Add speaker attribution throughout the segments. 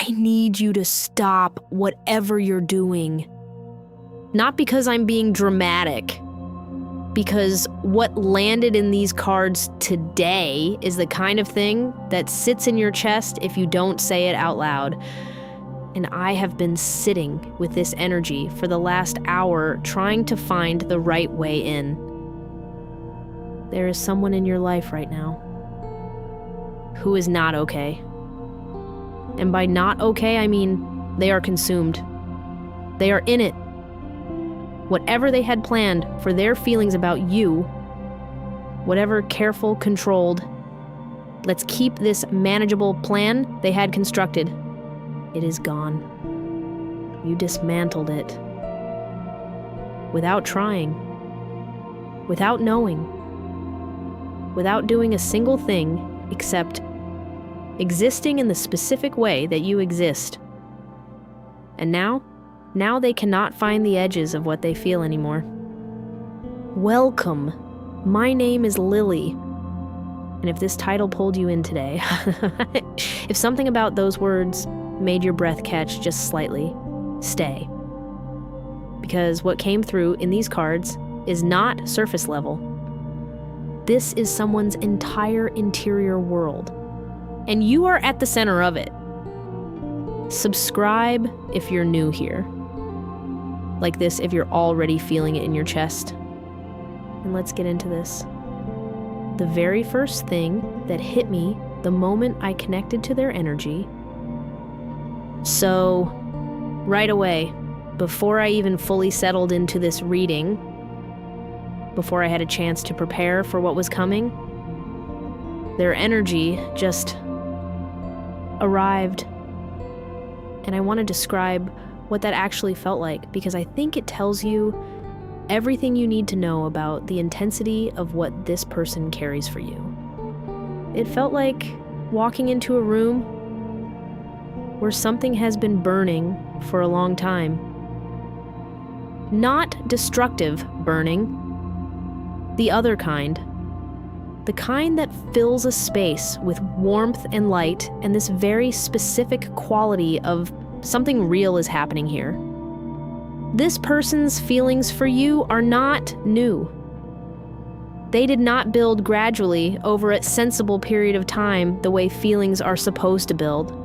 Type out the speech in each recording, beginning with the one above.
Speaker 1: I need you to stop whatever you're doing. Not because I'm being dramatic, because what landed in these cards today is the kind of thing that sits in your chest if you don't say it out loud. And I have been sitting with this energy for the last hour trying to find the right way in. There is someone in your life right now who is not okay. And by not okay, I mean they are consumed. They are in it. Whatever they had planned for their feelings about you, whatever careful, controlled, let's keep this manageable plan they had constructed, it is gone. You dismantled it. Without trying. Without knowing. Without doing a single thing except existing in the specific way that you exist. And now they cannot find the edges of what they feel anymore. Welcome. My name is Lily. And if this title pulled you in today, if something about those words made your breath catch just slightly, stay. Because what came through in these cards is not surface level. This is someone's entire interior world. And you are at the center of it. Subscribe if you're new here. Like this if you're already feeling it in your chest. And let's get into this. The very first thing that hit me the moment I connected to their energy. So, right away, before I even fully settled into this reading, before I had a chance to prepare for what was coming, their energy just arrived. And I want to describe what that actually felt like, because I think it tells you everything you need to know about the intensity of what this person carries for you. It felt like walking into a room where something has been burning for a long time. Not destructive burning, the other kind. The kind that fills a space with warmth and light and this very specific quality of something real is happening here. This person's feelings for you are not new. They did not build gradually over a sensible period of time the way feelings are supposed to build.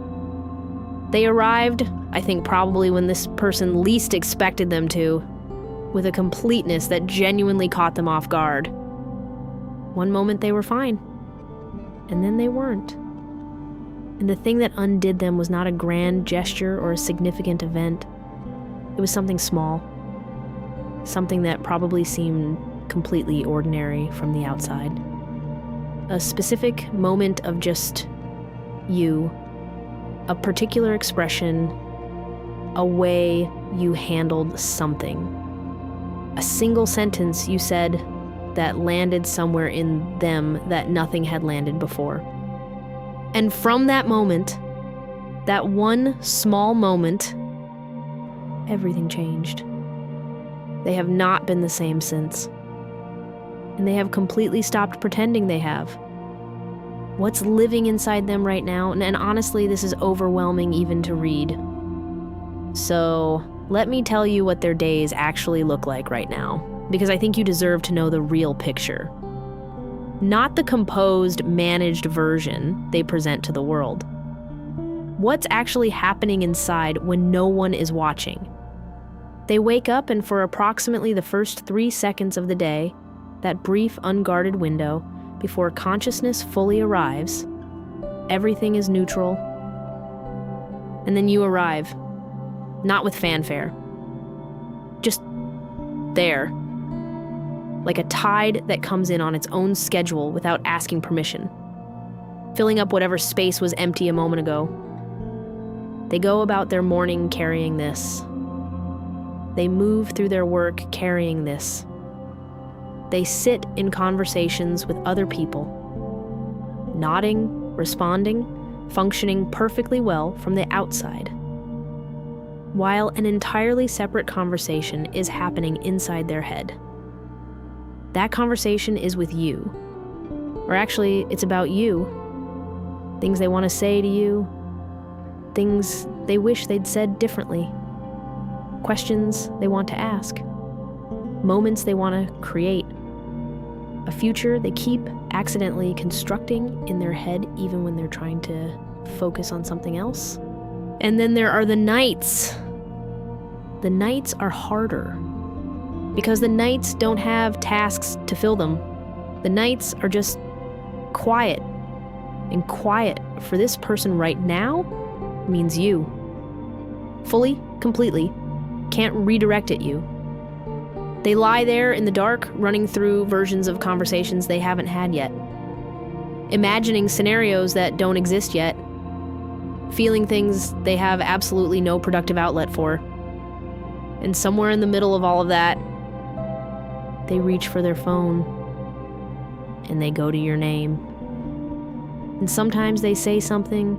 Speaker 1: They arrived, I think probably when this person least expected them to, with a completeness that genuinely caught them off guard. One moment they were fine, and then they weren't. And the thing that undid them was not a grand gesture or a significant event. It was something small. Something that probably seemed completely ordinary from the outside. A specific moment of just you. A particular expression. A way you handled something. A single sentence you said that landed somewhere in them that nothing had landed before. And from that moment, that one small moment, everything changed. They have not been the same since. And they have completely stopped pretending they have. What's living inside them right now, and honestly, this is overwhelming even to read. So, let me tell you what their days actually look like right now, because I think you deserve to know the real picture. Not the composed, managed version they present to the world. What's actually happening inside when no one is watching? They wake up, and for approximately the first 3 seconds of the day, that brief unguarded window before consciousness fully arrives, everything is neutral. And then you arrive, not with fanfare. Just there. Like a tide that comes in on its own schedule without asking permission, filling up whatever space was empty a moment ago. They go about their morning carrying this. They move through their work carrying this. They sit in conversations with other people, nodding, responding, functioning perfectly well from the outside, while an entirely separate conversation is happening inside their head. That conversation is with you. Or actually, it's about you. Things they want to say to you. things they wish they'd said differently, questions they want to ask, moments they want to create, a future they keep accidentally constructing in their head even when they're trying to focus on something else. And then there are the nights. The nights are harder because the nights don't have tasks to fill them. The nights are just quiet. And quiet for this person right now means you. Fully, completely, can't redirect at you. They lie there in the dark, running through versions of conversations they haven't had yet, imagining scenarios that don't exist yet, feeling things they have absolutely no productive outlet for. And somewhere in the middle of all of that, they reach for their phone and they go to your name. And sometimes they say something,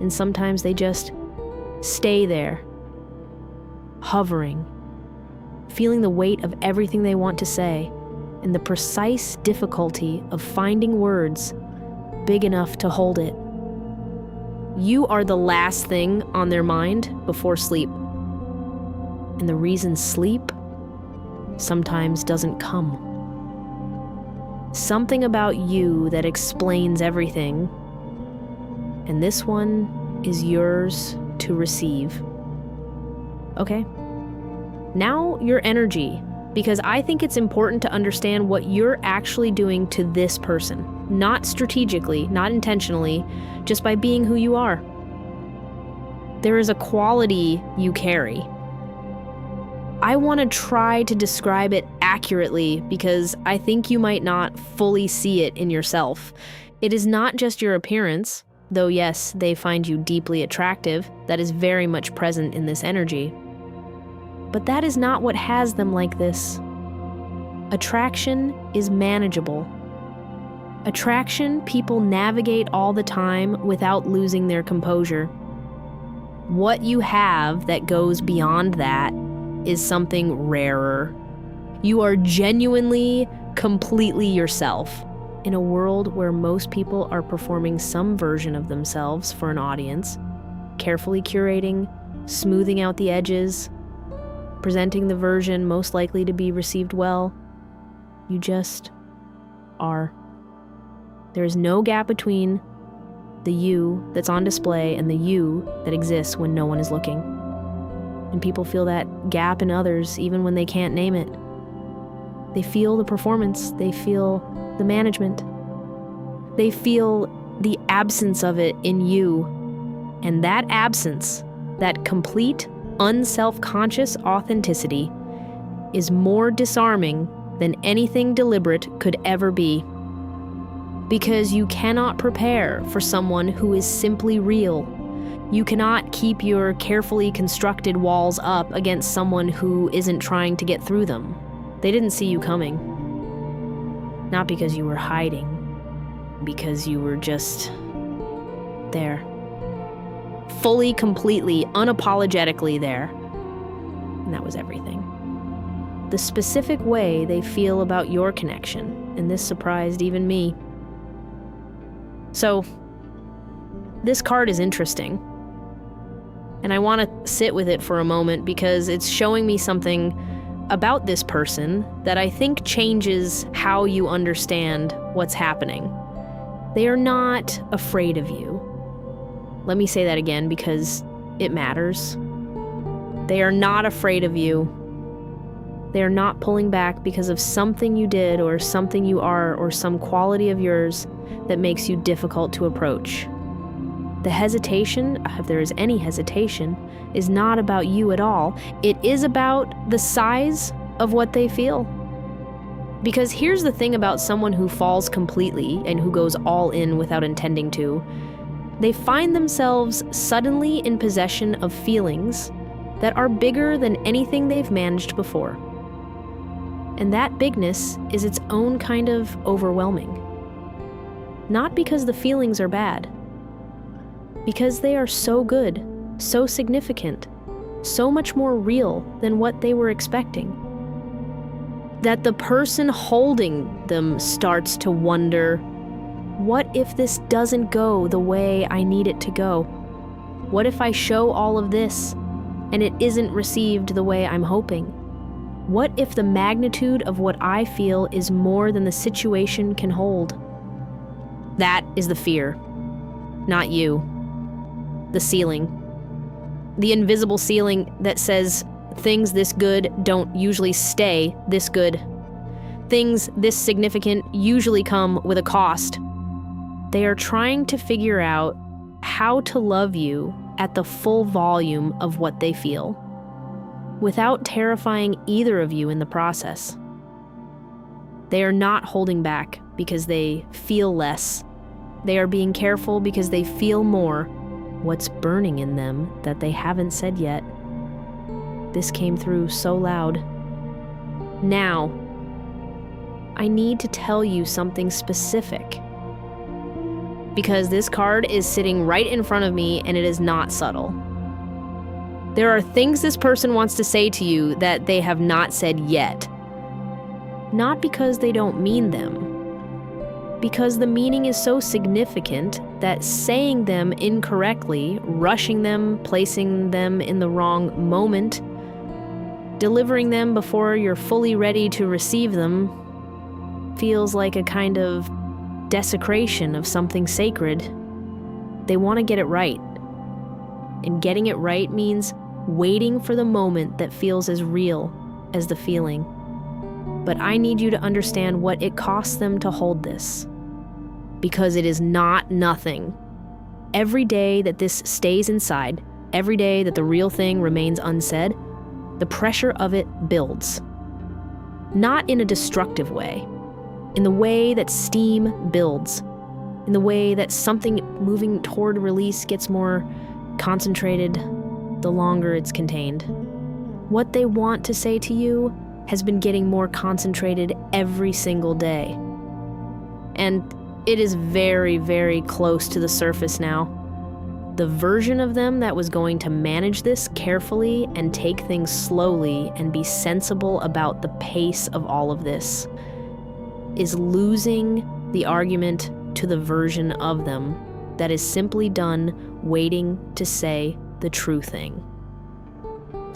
Speaker 1: and sometimes they just stay there, hovering, feeling the weight of everything they want to say, and the precise difficulty of finding words big enough to hold it. You are the last thing on their mind before sleep. And the reason sleep sometimes doesn't come. Something about you that explains everything, and this one is yours to receive. Okay? Now your energy, because I think it's important to understand what you're actually doing to this person. Not strategically, not intentionally, just by being who you are. There is a quality you carry. I want to try to describe it accurately because I think you might not fully see it in yourself. It is not just your appearance, though yes, they find you deeply attractive. That is very much present in this energy. But that is not what has them like this. Attraction is manageable. Attraction people navigate all the time without losing their composure. What you have that goes beyond that is something rarer. You are genuinely, completely yourself in a world where most people are performing some version of themselves for an audience, carefully curating, smoothing out the edges, presenting the version most likely to be received well. You just are. There is no gap between the you that's on display and the you that exists when no one is looking. And people feel that gap in others even when they can't name it. They feel the performance. They feel the management. They feel the absence of it in you. And that absence, that complete, unself-conscious authenticity, is more disarming than anything deliberate could ever be. Because you cannot prepare for someone who is simply real. You cannot keep your carefully constructed walls up against someone who isn't trying to get through them. They didn't see you coming. Not because you were hiding, because you were just there. Fully, completely, unapologetically there. And that was everything. The specific way they feel about your connection, and this surprised even me. So, this card is interesting. And I want to sit with it for a moment because it's showing me something about this person that I think changes how you understand what's happening. They are not afraid of you. Let me say that again because it matters. They are not afraid of you. They are not pulling back because of something you did or something you are or some quality of yours that makes you difficult to approach. The hesitation, if there is any hesitation, is not about you at all. It is about the size of what they feel. Because here's the thing about someone who falls completely and who goes all in without intending to. They find themselves suddenly in possession of feelings that are bigger than anything they've managed before. And that bigness is its own kind of overwhelming. Not because the feelings are bad. Because they are so good, so significant, so much more real than what they were expecting. That the person holding them starts to wonder, what if this doesn't go the way I need it to go? What if I show all of this and it isn't received the way I'm hoping? What if the magnitude of what I feel is more than the situation can hold? That is the fear, not you. The ceiling. The invisible ceiling that says things this good don't usually stay this good. Things this significant usually come with a cost. They are trying to figure out how to love you at the full volume of what they feel, without terrifying either of you in the process. They are not holding back because they feel less. They are being careful because they feel more what's burning in them that they haven't said yet. This came through so loud. Now, I need to tell you something specific. Because this card is sitting right in front of me and it is not subtle. There are things this person wants to say to you that they have not said yet. Not because they don't mean them. Because the meaning is so significant that saying them incorrectly, rushing them, placing them in the wrong moment, delivering them before you're fully ready to receive them, feels like a kind of desecration of something sacred. They want to get it right. And getting it right means waiting for the moment that feels as real as the feeling. But I need you to understand what it costs them to hold this. Because it is not nothing. Every day that this stays inside, every day that the real thing remains unsaid, the pressure of it builds. Not in a destructive way. In the way that steam builds, in the way that something moving toward release gets more concentrated the longer it's contained. What they want to say to you has been getting more concentrated every single day. And it is very, very close to the surface now. The version of them that was going to manage this carefully and take things slowly and be sensible about the pace of all of this is losing the argument to the version of them that is simply done waiting to say the true thing.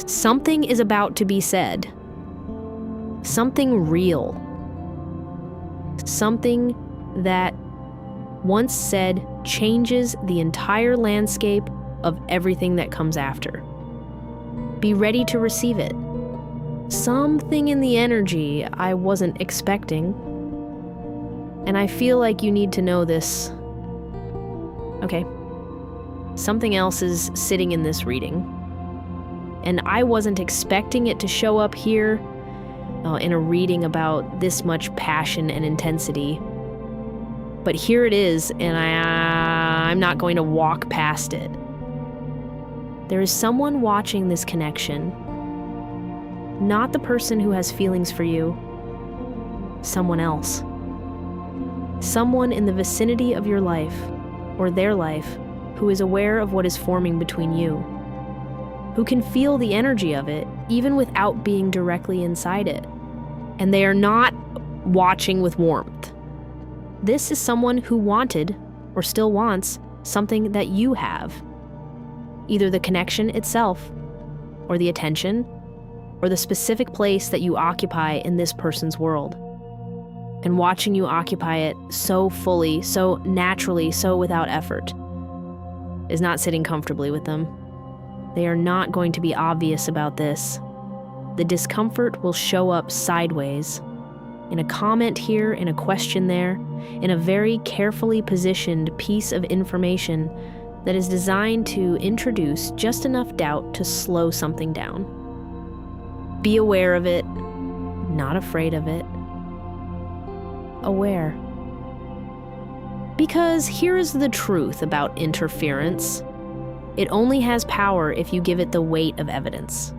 Speaker 1: Something is about to be said. Something real. Something that, once said, changes the entire landscape of everything that comes after. Be ready to receive it. Something in the energy I wasn't expecting. And I feel like you need to know this. Okay. Something else is sitting in this reading. And I wasn't expecting it to show up here in a reading about this much passion and intensity. But here it is, and I'm not going to walk past it. There is someone watching this connection. Not the person who has feelings for you. Someone else. Someone in the vicinity of your life, or their life, who is aware of what is forming between you, who can feel the energy of it, even without being directly inside it. And they are not watching with warmth. This is someone who wanted, or still wants, something that you have. Either the connection itself, or the attention, or the specific place that you occupy in this person's world. And watching you occupy it so fully, so naturally, so without effort, is not sitting comfortably with them. They are not going to be obvious about this. The discomfort will show up sideways, in a comment here, in a question there, in a very carefully positioned piece of information that is designed to introduce just enough doubt to slow something down. Be aware of it, not afraid of it. Aware. Because here is the truth about interference. It only has power if you give it the weight of evidence.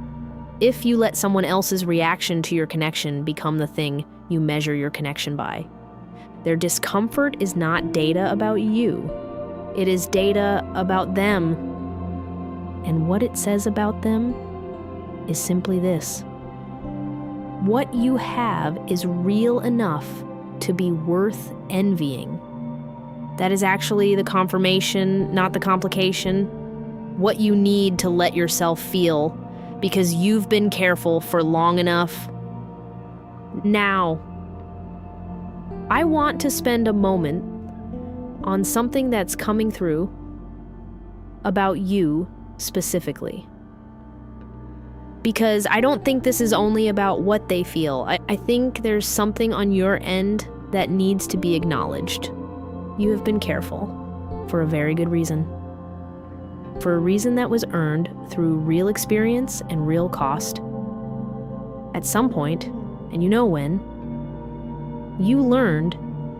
Speaker 1: If you let someone else's reaction to your connection become the thing you measure your connection by. Their discomfort is not data about you. It is data about them. And what it says about them is simply this. What you have is real enough to be worth envying. That is actually the confirmation, not the complication. what you need to let yourself feel because you've been careful for long enough. Now, I want to spend a moment on something that's coming through about you specifically. Because I don't think this is only about what they feel. I think there's something on your end that needs to be acknowledged. You have been careful for a very good reason. For a reason that was earned through real experience and real cost. At some point, and you know when, you learned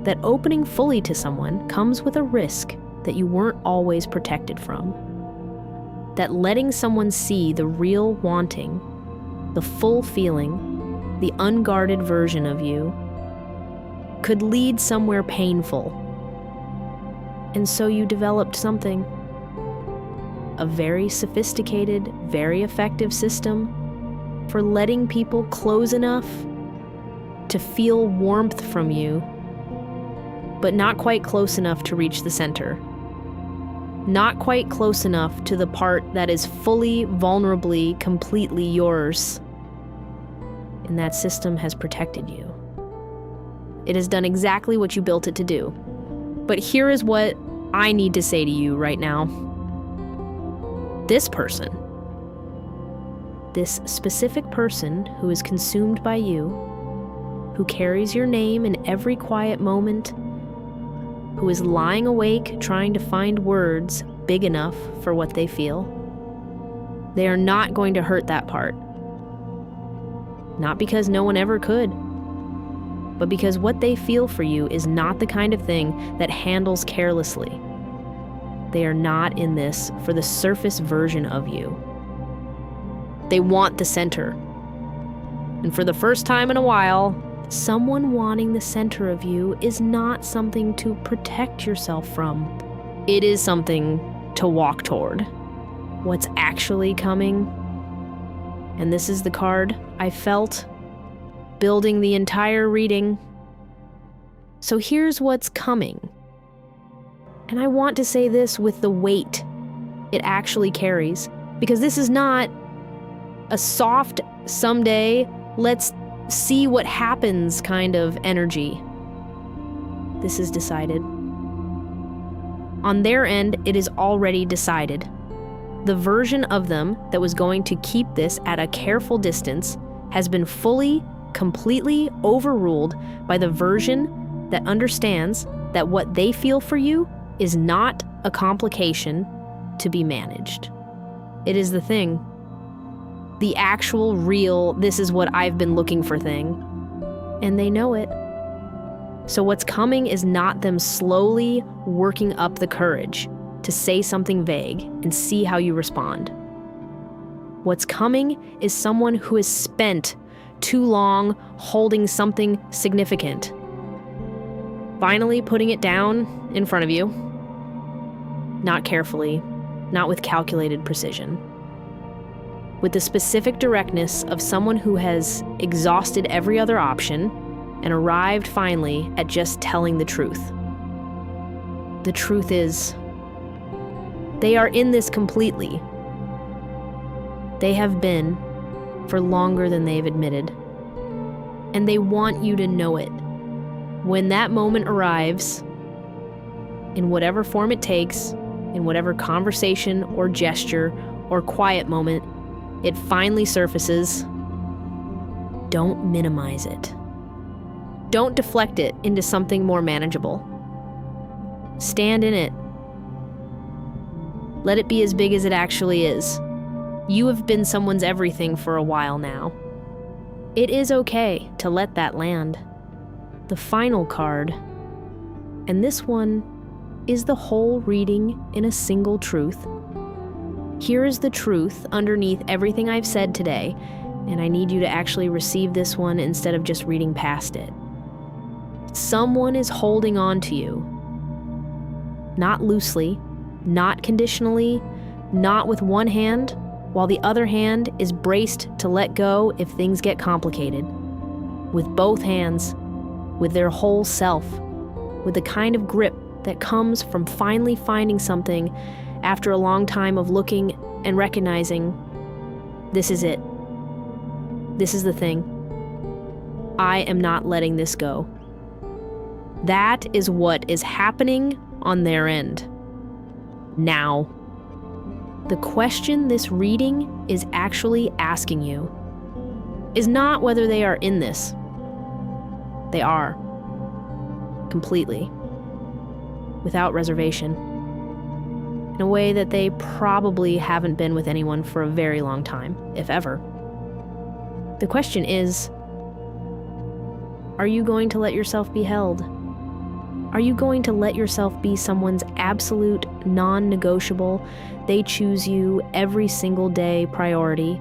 Speaker 1: that opening fully to someone comes with a risk that you weren't always protected from. That letting someone see the real wanting, the full feeling, the unguarded version of you, could lead somewhere painful. And so you developed something. A very sophisticated, very effective system for letting people close enough to feel warmth from you, but not quite close enough to reach the center. Not quite close enough to the part that is fully, vulnerably, completely yours. And that system has protected you. It has done exactly what you built it to do. But here is what I need to say to you right now. This person, this specific person who is consumed by you, who carries your name in every quiet moment, who is lying awake trying to find words big enough for what they feel, they are not going to hurt that part. Not because no one ever could, but because what they feel for you is not the kind of thing that handles carelessly. They are not in this for the surface version of you. They want the center. And for the first time in a while, someone wanting the center of you is not something to protect yourself from. It is something to walk toward. What's actually coming, and this is the card I felt building the entire reading. So here's what's coming. And I want to say this with the weight it actually carries, because this is not a soft, someday, let's see what happens kind of energy. This is decided. On their end, it is already decided. The version of them that was going to keep this at a careful distance has been fully, completely overruled by the version that understands that what they feel for you is not a complication to be managed. It is the thing. The actual, real, this is what I've been looking for thing. And they know it. So what's coming is not them slowly working up the courage to say something vague and see how you respond. What's coming is someone who has spent too long holding something significant, finally putting it down in front of you. Not carefully, not with calculated precision. With the specific directness of someone who has exhausted every other option and arrived finally at just telling the truth. The truth is, they are in this completely. They have been for longer than they've admitted. And they want you to know it. When that moment arrives, in whatever form it takes, in whatever conversation or gesture or quiet moment, it finally surfaces, don't minimize it. Don't deflect it into something more manageable. Stand in it. Let it be as big as it actually is. You have been someone's everything for a while now. It is okay to let that land. The final card, and this one is the whole reading in a single truth. Here is the truth underneath everything I've said today, and I need you to actually receive this one instead of just reading past it. Someone is holding on to you. Not loosely, not conditionally, not with one hand, while the other hand is braced to let go if things get complicated. With both hands, with their whole self, with the kind of grip that comes from finally finding something after a long time of looking and recognizing, this is it. This is the thing. I am not letting this go. That is what is happening on their end. Now. The question this reading is actually asking you is not whether they are in this. They are. Completely. Without reservation. In a way that they probably haven't been with anyone for a very long time, if ever. The question is, are you going to let yourself be held? Are you going to let yourself be someone's absolute, non-negotiable, they choose you every single day priority,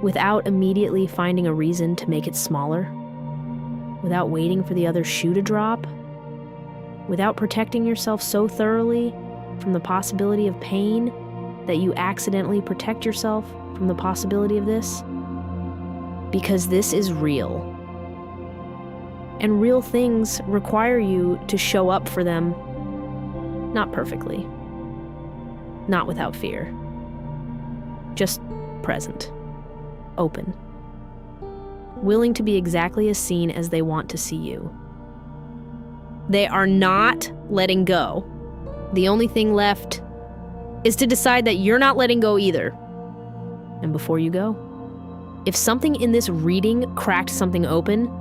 Speaker 1: without immediately finding a reason to make it smaller? Without waiting for the other shoe to drop? Without protecting yourself so thoroughly from the possibility of pain that you accidentally protect yourself from the possibility of this? Because this is real. And real things require you to show up for them, not perfectly, not without fear, just present, open, willing to be exactly as seen as they want to see you. They are not letting go. The only thing left is to decide that you're not letting go either. And before you go, if something in this reading cracked something open,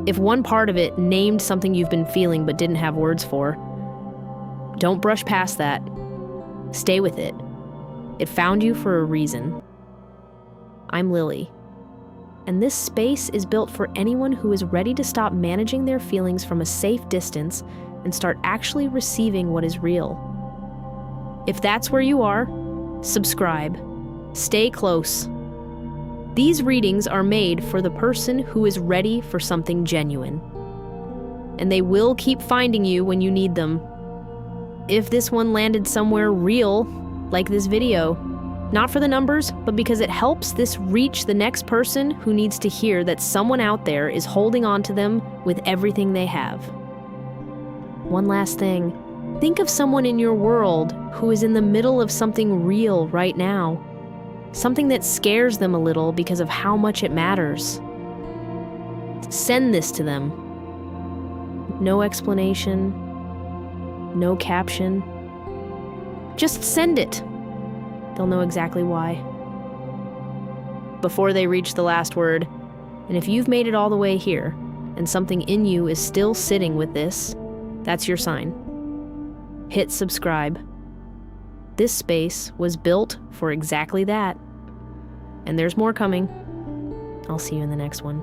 Speaker 1: if one part of it named something you've been feeling but didn't have words for, don't brush past that. Stay with it. It found you for a reason. I'm Lily, and this space is built for anyone who is ready to stop managing their feelings from a safe distance and start actually receiving what is real. If that's where you are, subscribe. Stay close. These readings are made for the person who is ready for something genuine. And they will keep finding you when you need them. If this one landed somewhere real, like this video, not for the numbers, but because it helps this reach the next person who needs to hear that someone out there is holding on to them with everything they have. One last thing. Think of someone in your world who is in the middle of something real right now. Something that scares them a little because of how much it matters. Send this to them. No explanation, no caption. Just send it. They'll know exactly why. Before they reach the last word, and if you've made it all the way here, and something in you is still sitting with this, that's your sign. Hit subscribe. This space was built for exactly that. And there's more coming. I'll see you in the next one.